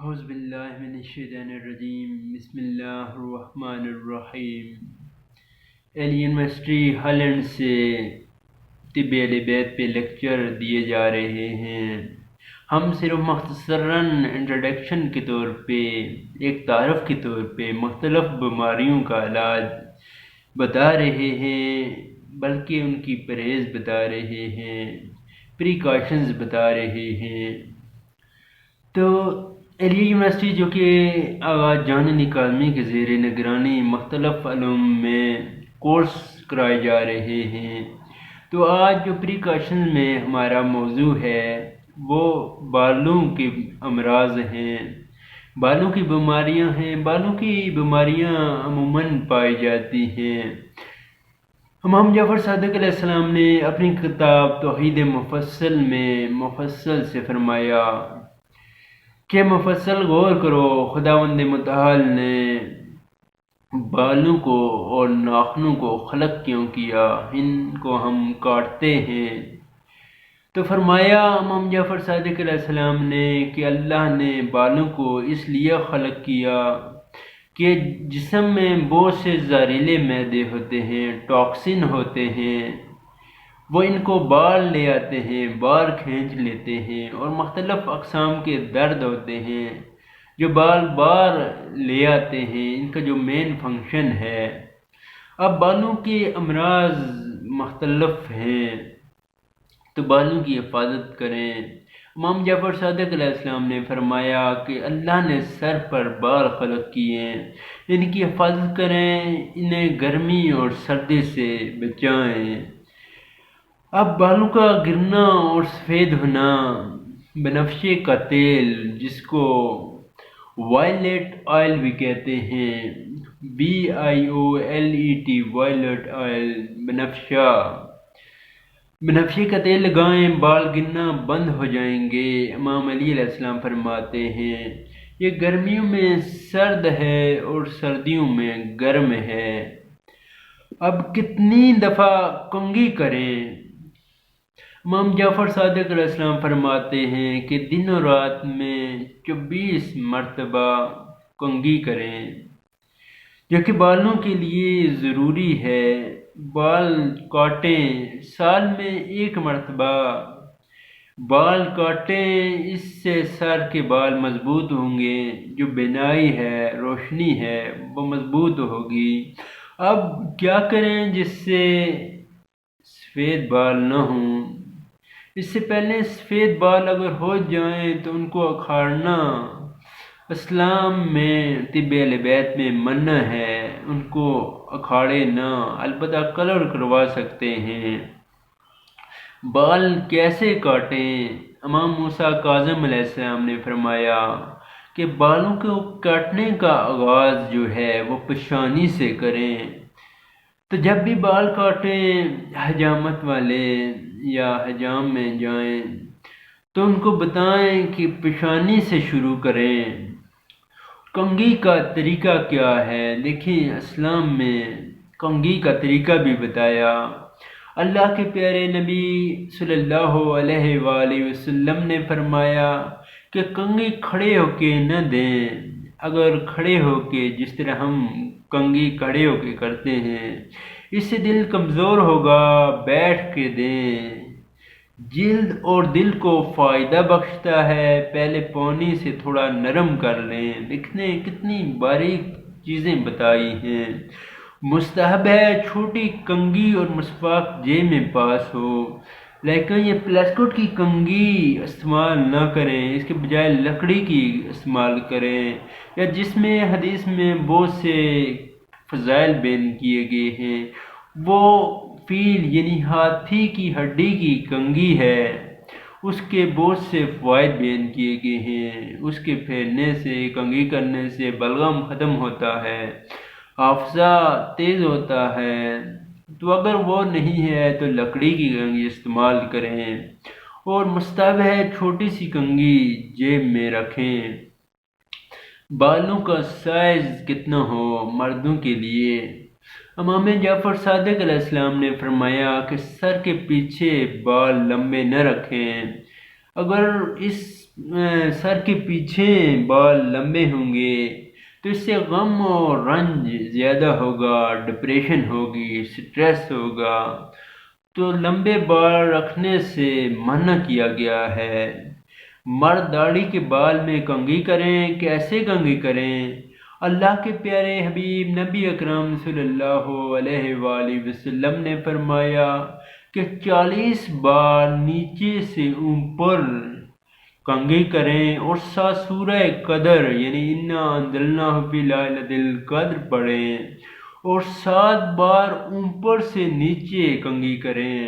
اعوذ باللہ من الشیطان الرجیم بسم اللہ الرحمن الرحیم۔ علی یونیورسٹی ہالینڈ سے طب اہل بیت پہ لیکچر دیے جا رہے ہیں۔ ہم صرف مختصراً انٹروڈکشن کے طور پہ، ایک تعارف کے طور پہ مختلف بیماریوں کا علاج بتا رہے ہیں، بلکہ ان کی پرہیز بتا رہے ہیں، پریکاشنز بتا رہے ہیں۔ تو علی یونیورسٹی جو کہ آغاز جان اکیڈمی کے زیر نگرانی مختلف علوم میں کورس کرائے جا رہے ہیں۔ تو آج جو پریکاشن میں ہمارا موضوع ہے وہ بالوں کے امراض ہیں، بالوں کی بیماریاں ہیں۔ بالوں کی بیماریاں عموماً پائی جاتی ہیں۔ امام جعفر صادق علیہ السلام نے اپنی کتاب توحید مفصل میں مفصل سے فرمایا کہ مفصل غور کرو، خداوند متعال نے بالوں کو اور ناخنوں کو خلق کیوں کیا، ان کو ہم کاٹتے ہیں۔ تو فرمایا امام جعفر صادق علیہ السلام نے کہ اللہ نے بالوں کو اس لیے خلق کیا کہ جسم میں بہت سے زہریلے معدے ہوتے ہیں، ٹاکسن ہوتے ہیں، وہ ان کو بال لے آتے ہیں، بال کھینچ لیتے ہیں، اور مختلف اقسام کے درد ہوتے ہیں جو بال بار لے آتے ہیں۔ ان کا جو مین فنکشن ہے۔ اب بالوں کے امراض مختلف ہیں، تو بالوں کی حفاظت کریں۔ امام جعفر صادق علیہ السلام نے فرمایا کہ اللہ نے سر پر بال خلق کیے، ان کی حفاظت کریں، انہیں گرمی اور سردی سے بچائیں۔ اب بالوں کا گرنا اور سفید ہونا، بنفشے کا تیل جس کو وائلیٹ آئل بھی کہتے ہیں، VIOLET وائلیٹ آئل، بنفشے کا تیل لگائیں، بال گرنا بند ہو جائیں گے۔ امام علی علیہ السلام فرماتے ہیں یہ گرمیوں میں سرد ہے اور سردیوں میں گرم ہے۔ اب کتنی دفعہ کنگھی کریں؟ امام جعفر صادق علیہ السلام فرماتے ہیں کہ دن و رات میں 24 مرتبہ کنگھی کریں، جو کہ بالوں کے لیے ضروری ہے۔ بال کاٹیں، سال میں 1 مرتبہ بال کاٹیں، اس سے سر کے بال مضبوط ہوں گے، جو بینائی ہے، روشنی ہے، وہ مضبوط ہوگی۔ اب کیا کریں جس سے سفید بال نہ ہوں؟ اس سے پہلے سفید بال اگر ہو جائیں تو ان کو اکھاڑنا اسلام میں طب اہل بیت میں منع ہے، ان کو اکھاڑے نہ، البتہ کلر کروا سکتے ہیں۔ بال کیسے کاٹیں؟ امام موسیٰ کاظم علیہ السلام نے فرمایا کہ بالوں کو کاٹنے کا آغاز جو ہے وہ پیشانی سے کریں۔ تو جب بھی بال کاٹیں، حجامت والے یا حجام میں جائیں تو ان کو بتائیں کہ پیشانی سے شروع کریں۔ کنگھی کا طریقہ کیا ہے؟ دیکھیں، اسلام میں کنگھی کا طریقہ بھی بتایا۔ اللہ کے پیارے نبی صلی اللہ علیہ وآلہ وسلم نے فرمایا کہ کنگھی کھڑے ہو کے نہ دیں۔ اگر کھڑے ہو کے، جس طرح ہم کنگھی کھڑے ہو کے کرتے ہیں، اس سے دل کمزور ہوگا، بیٹھ کے دیں۔ جلد اور دل کو فائدہ بخشتا ہے۔ پہلے پانی سے تھوڑا نرم کر لیں۔ دیکھنے کتنی باریک چیزیں بتائی ہیں۔ مستحب ہے چھوٹی کنگھی اور مسواک جیب میں پاس ہو، لیکن یہ پلاسٹک کی کنگھی استعمال نہ کریں، اس کے بجائے لکڑی کی استعمال کریں، یا جس میں حدیث میں بہت سے فضائل بیان کیے گئے ہیں۔ وہ فیل یعنی ہاتھی کی ہڈی کی کنگھی ہے، اس کے بہت سے فوائد بیان کیے گئے ہیں۔ اس کے پھیرنے سے، کنگھی کرنے سے بلغم ختم ہوتا ہے، حافظہ تیز ہوتا ہے۔ تو اگر وہ نہیں ہے تو لکڑی کی کنگھی استعمال کریں، اور مستحب ہے چھوٹی سی کنگھی جیب میں رکھیں۔ بالوں کا سائز کتنا ہو مردوں کے لیے؟ امام جعفر صادق علیہ السلام نے فرمایا کہ سر کے پیچھے بال لمبے نہ رکھیں، اگر اس سر کے پیچھے بال لمبے ہوں گے تو اس سے غم اور رنج زیادہ ہوگا، ڈپریشن ہوگی، سٹریس ہوگا۔ تو لمبے بال رکھنے سے منع کیا گیا ہے۔ مرد داڑھی کے بال میں کنگھی کریں، کیسے کنگھی کریں؟ اللہ کے پیارے حبیب نبی اکرم صلی اللہ علیہ وآلہ وسلم نے فرمایا کہ 40 بار نیچے سے اوپر کنگھی کریں اور 7 سورہ قدر یعنی انا انزلناہ فی لیلۃ القدر پڑھیں اور 7 بار اوپر سے نیچے کنگھی کریں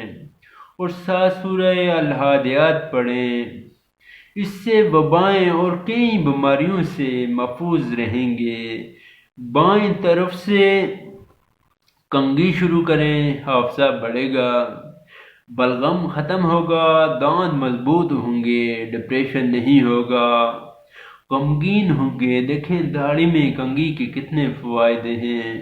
اور 7 سورہ الحادیات پڑھیں۔ اس سے وبائیں اور کئی بیماریوں سے محفوظ رہیں گے۔ بائیں طرف سے کنگھی شروع کریں، حافظہ بڑھے گا، بلغم ختم ہوگا، دانت مضبوط ہوں گے، ڈپریشن نہیں ہوگا، غمگین ہوں گے۔ دیکھیں داڑھی میں کنگھی کے کتنے فوائد ہیں۔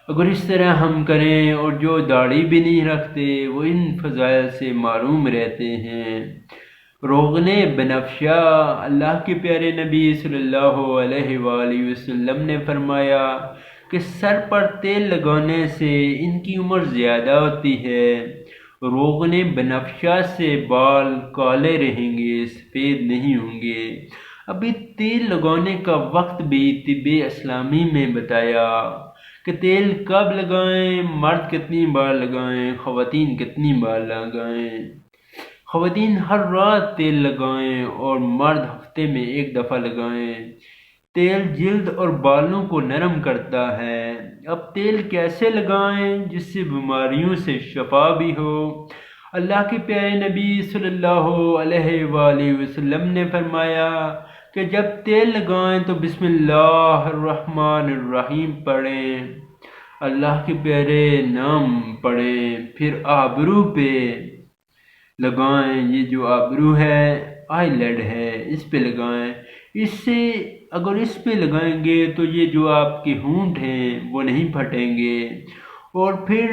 اگر اس طرح ہم کریں، اور جو داڑھی بھی نہیں رکھتے وہ ان فضائل سے معروم رہتے ہیں۔ روغن بنفشہ، اللہ کے پیارے نبی صلی اللہ علیہ وآلہ وسلم نے فرمایا کہ سر پر تیل لگانے سے ان کی عمر زیادہ ہوتی ہے۔ روغن بنفشہ سے بال کالے رہیں گے، سفید نہیں ہوں گے۔ ابھی تیل لگانے کا وقت بھی طب اسلامی میں بتایا کہ تیل کب لگائیں، مرد کتنی بار لگائیں، خواتین کتنی بار لگائیں۔ خواتین ہر رات تیل لگائیں اور مرد ہفتے میں 1 دفعہ لگائیں۔ تیل جلد اور بالوں کو نرم کرتا ہے۔ اب تیل کیسے لگائیں جس سے بیماریوں سے شفا بھی ہو؟ اللہ کے پیارے نبی صلی اللہ علیہ وآلہ وسلم نے فرمایا کہ جب تیل لگائیں تو بسم اللہ الرحمن الرحیم پڑھیں، اللہ کے پیارے نام پڑھیں، پھر آبرو پہ لگائیں۔ یہ جو آبرو ہے، آئی لیڈ ہے، اس پہ لگائیں۔ اس سے اگر اس پہ لگائیں گے تو یہ جو آپ کے ہونٹ ہیں وہ نہیں پھٹیں گے۔ اور پھر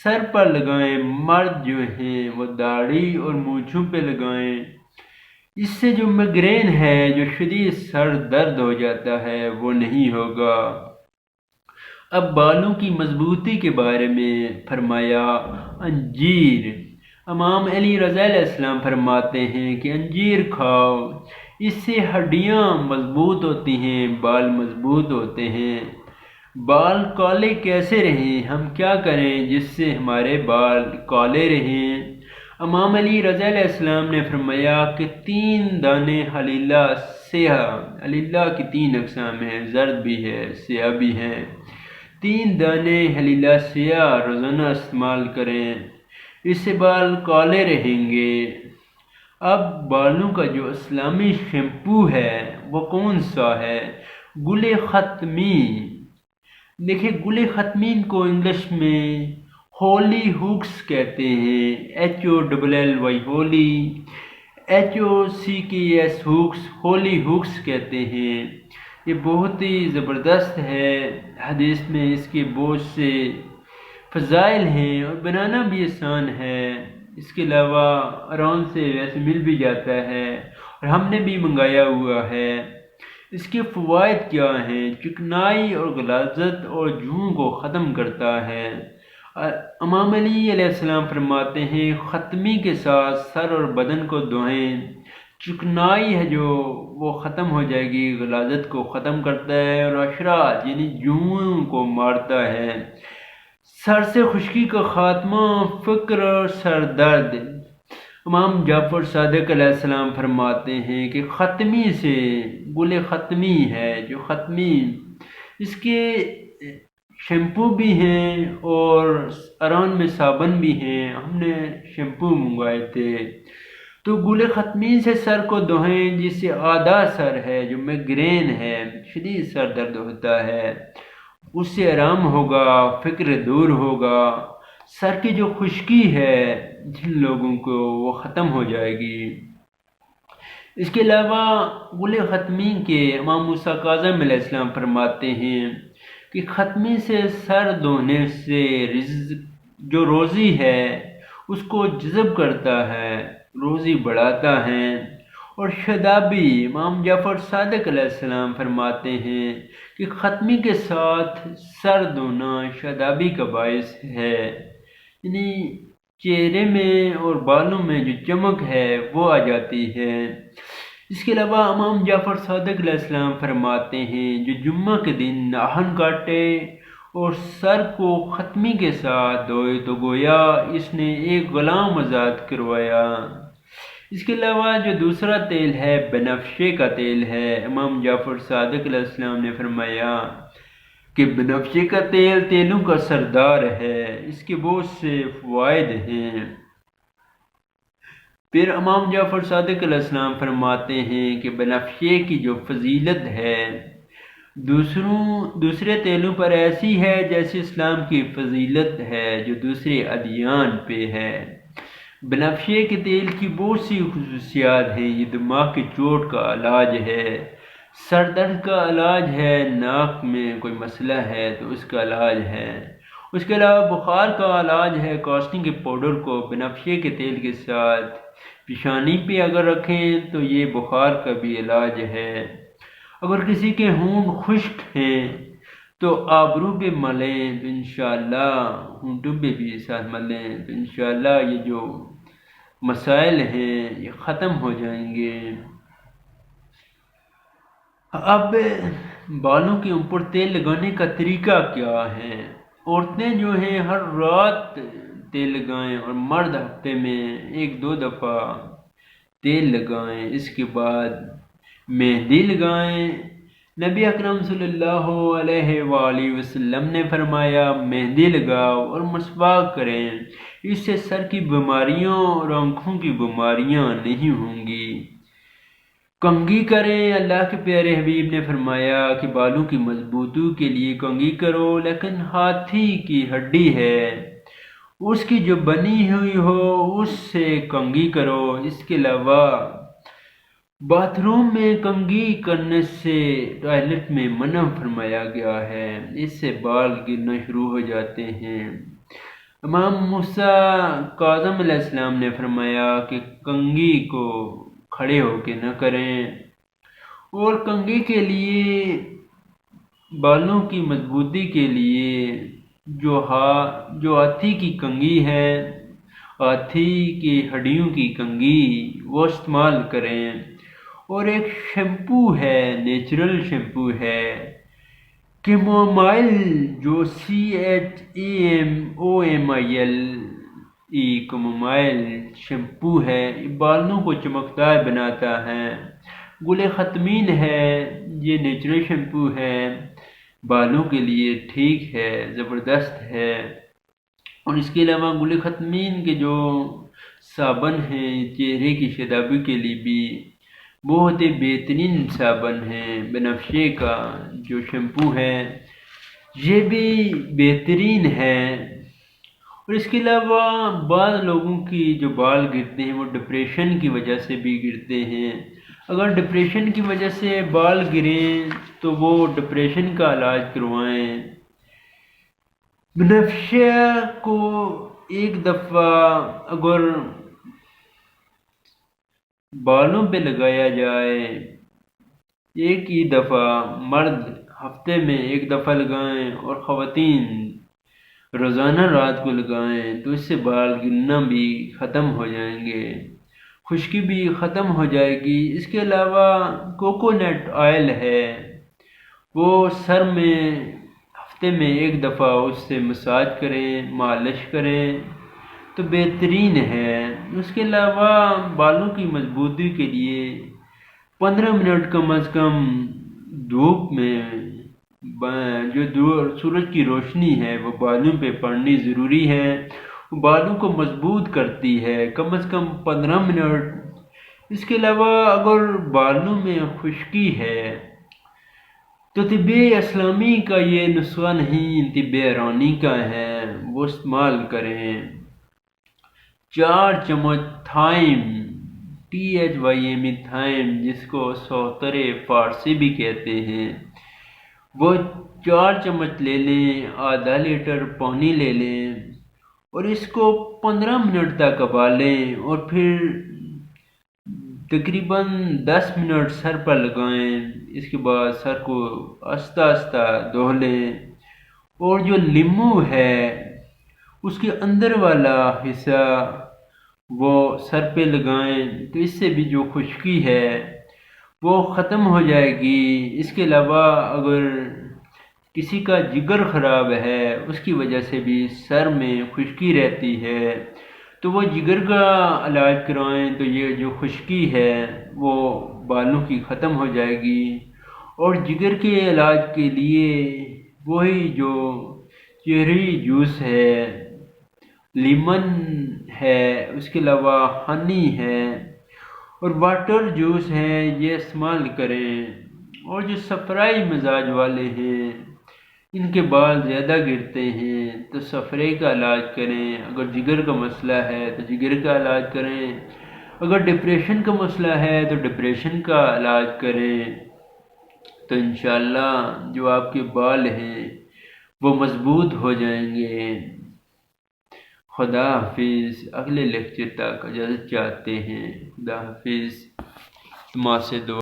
سر پر لگائیں، مرد جو ہیں وہ داڑھی اور مونچھوں پہ لگائیں۔ اس سے جو میگرین ہے، جو شدید سر درد ہو جاتا ہے، وہ نہیں ہوگا۔ اب بالوں کی مضبوطی کے بارے میں فرمایا انجیر۔ امام علی رضا علیہ السلام فرماتے ہیں کہ انجیر کھاؤ، اس سے ہڈیاں مضبوط ہوتی ہیں، بال مضبوط ہوتے ہیں۔ بال کالے کیسے رہیں؟ ہم کیا کریں جس سے ہمارے بال کالے رہیں؟ امام علی رضا علیہ السلام نے فرمایا کہ 3 دانے حلیلہ سیاہ، حلیلہ کی 3 اقسام ہیں، زرد بھی ہے، سیاہ بھی ہے۔ 3 دانے حلیلہ سیاہ روزانہ استعمال کریں، اس سے بال کالے رہیں گے۔ اب بالوں کا جو اسلامی شیمپو ہے وہ کون سا ہے؟ گل ختمی۔ دیکھیں گل ختمین کو انگلش میں ہولی ہوکس کہتے ہیں، HOLLY holly, HOCKS hocks, hollyhocks کہتے ہیں۔ یہ بہت ہی زبردست ہے، حدیث میں اس کے بہت سے فضائل ہیں اور بنانا بھی آسان ہے۔ اس کے علاوہ آرام سے ویسے مل بھی جاتا ہے اور ہم نے بھی منگایا ہوا ہے۔ اس کے فوائد کیا ہیں؟ چکنائی اور غلاظت اور جوؤں کو ختم کرتا ہے۔ امام علی علیہ السلام فرماتے ہیں ختمی کے ساتھ سر اور بدن کو دھوئیں، چکنائی ہے جو وہ ختم ہو جائے گی، غلاظت کو ختم کرتا ہے اور اشراط یعنی جوؤں کو مارتا ہے۔ سر سے خشکی کا خاتمہ، فکر اور سر درد۔ امام جعفر صادق علیہ السلام فرماتے ہیں کہ ختمی سے، گل ختمی ہے جو ختمی، اس کے شیمپو بھی ہیں اور اران میں صابن بھی ہیں، ہم نے شیمپو منگوائے تھے۔ تو گل ختمی سے سر کو دھوئیں، جس سے آدھا سر ہے جو میگرین ہے، شدید سر درد ہوتا ہے، اس سے آرام ہوگا، فکر دور ہوگا، سر کی جو خشکی ہے جن لوگوں کو وہ ختم ہو جائے گی۔ اس کے علاوہ گل ختمی کے امام موسیٰ کاظم علیہ السلام فرماتے ہیں کہ ختمی سے سر دھونے سے جو روزی ہے اس کو جذب کرتا ہے، روزی بڑھاتا ہے۔ اور شادابی امام جعفر صادق علیہ السلام فرماتے ہیں کہ ختمی کے ساتھ سر دھونا شادابی کا باعث ہے، یعنی چہرے میں اور بالوں میں جو چمک ہے وہ آ جاتی ہے۔ اس کے علاوہ امام جعفر صادق علیہ السلام فرماتے ہیں جو جمعہ کے دن ناخن کاٹے اور سر کو ختمی کے ساتھ دھوئے تو گویا اس نے ایک غلام آزاد کروایا۔ اس کے علاوہ جو دوسرا تیل ہے بنفشے کا تیل ہے، امام جعفر صادق علیہ السلام نے فرمایا کہ بنفشے کا تیل تیلوں کا سردار ہے، اس کے بہت سے فوائد ہیں۔ پھر امام جعفر صادق علیہ السلام فرماتے ہیں کہ بنفشے کی جو فضیلت ہے دوسرے تیلوں پر ایسی ہے جیسے اسلام کی فضیلت ہے جو دوسرے ادیان پہ ہے۔ بنفشے کے تیل کی بہت سی خصوصیات ہیں، یہ دماغ کی چوٹ کا علاج ہے، سر درد کا علاج ہے، ناک میں کوئی مسئلہ ہے تو اس کا علاج ہے۔ اس کے علاوہ بخار کا علاج ہے، کاسٹنگ کے پاؤڈر کو بنفشے کے تیل کے ساتھ پیشانی پہ اگر رکھیں تو یہ بخار کا بھی علاج ہے۔ اگر کسی کے ہونٹ خشک ہیں تو آبرو پہ ملیں تو انشاءاللہ ہونٹوں پہ بھی ساتھ ملیں تو انشاءاللہ یہ جو مسائل ہیں یہ ختم ہو جائیں گے۔ اب بالوں کے اوپر تیل لگانے کا طریقہ کیا ہے؟ عورتیں جو ہیں ہر رات تیل لگائیں اور مرد ہفتے میں 1-2 دفعہ تیل لگائیں، اس کے بعد مہندی لگائیں۔ نبی اکرم صلی اللہ علیہ وآلہ وسلم نے فرمایا مہندی لگاؤ اور مسواک کریں، اس سے سر کی بیماریاں اور آنکھوں کی بیماریاں نہیں ہوں گی۔ کنگھی کریں، اللہ کے پیارے حبیب نے فرمایا کہ بالوں کی مضبوطی کے لیے کنگھی کرو، لیکن ہاتھی کی ہڈی ہے اس کی جو بنی ہوئی ہو اس سے کنگھی کرو۔ اس کے علاوہ باتھ روم میں کنگھی کرنے سے ٹوائلٹ میں منع فرمایا گیا ہے، اس سے بال گرنا شروع ہو جاتے ہیں۔ امام موسیٰ کاظم علیہ السلام نے فرمایا کہ کنگھی کو کھڑے ہو کے نہ کریں، اور کنگھی کے لیے بالوں کی مضبوطی کے لیے جو ہاتھی کی کنگھی ہے، ہاتھی کی ہڈیوں کی کنگھی وہ استعمال کریں۔ اور ایک شیمپو ہے، نیچرل شیمپو ہے، کیمومائل، جو CHAMOMILE کیمومائل شیمپو ہے، یہ بالوں کو چمکدار بناتا ہے۔ گل ختمین ہے، یہ نیچرل شیمپو ہے، بالوں کے لیے ٹھیک ہے، زبردست ہے۔ اور اس کے علاوہ گل ختمین کے جو صابن ہیں چہرے کی شادابی کے لیے بھی بہت ہی بہترین صابن ہیں۔ بنفشے کا جو شیمپو ہے یہ بھی بہترین ہے۔ اور اس کے علاوہ بعض لوگوں کی جو بال گرتے ہیں وہ ڈپریشن کی وجہ سے بھی گرتے ہیں، اگر ڈپریشن کی وجہ سے بال گریں تو وہ ڈپریشن کا علاج کروائیں۔ بنفشے کو 1 دفعہ اگر بالوں پہ لگایا جائے، ایک ہی دفعہ، مرد ہفتے میں 1 دفعہ لگائیں اور خواتین روزانہ رات کو لگائیں تو اس سے بال گرنا بھی ختم ہو جائیں گے، خشکی بھی ختم ہو جائے گی۔ اس کے علاوہ کوکونٹ آئل ہے، وہ سر میں ہفتے میں 1 دفعہ اس سے مساج کریں، مالش کریں تو بہترین ہے۔ اس کے علاوہ بالوں کی مضبوطی کے لیے 15 منٹ کم از کم دھوپ میں جو سورج کی روشنی ہے وہ بالوں پہ پڑنی ضروری ہے، بالوں کو مضبوط کرتی ہے، کم از کم 15 منٹ۔ اس کے علاوہ اگر بالوں میں خشکی ہے تو طب اسلامی کا یہ نسخہ نہیں، طب ایرانی کا ہے، وہ استعمال کریں۔ 4 چمچ تھائم، تھائم، جس کو سوتر فارسی بھی کہتے ہیں، وہ 4 چمچ لے لیں، آدھا لیٹر پانی لے لیں اور اس کو 15 منٹ تک ابالیں اور پھر تقریباً 10 منٹ سر پر لگائیں، اس کے بعد سر کو آہستہ آہستہ دھو لیں، اور جو لیمو ہے اس کے اندر والا حصہ وہ سر پہ لگائیں، تو اس سے بھی جو خشکی ہے وہ ختم ہو جائے گی۔ اس کے علاوہ اگر کسی کا جگر خراب ہے، اس کی وجہ سے بھی سر میں خشکی رہتی ہے، تو وہ جگر کا علاج کروائیں، تو یہ جو خشکی ہے وہ بالوں کی ختم ہو جائے گی۔ اور جگر کے علاج کے لیے وہی جو چیری جوس ہے، لیمن ہے، اس کے علاوہ ہنی ہے اور واٹر جوس ہے، یہ استعمال کریں۔ اور جو صفرائی مزاج والے ہیں، ان کے بال زیادہ گرتے ہیں، تو صفرے کا علاج کریں۔ اگر جگر کا مسئلہ ہے تو جگر کا علاج کریں، اگر ڈپریشن کا مسئلہ ہے تو ڈپریشن کا علاج کریں، تو انشاءاللہ جو آپ کے بال ہیں وہ مضبوط ہو جائیں گے۔ خدا حافظ۔ اگلے لیکچر تک اجازت چاہتے ہیں۔ خدا حافظ۔ ماں سے دعا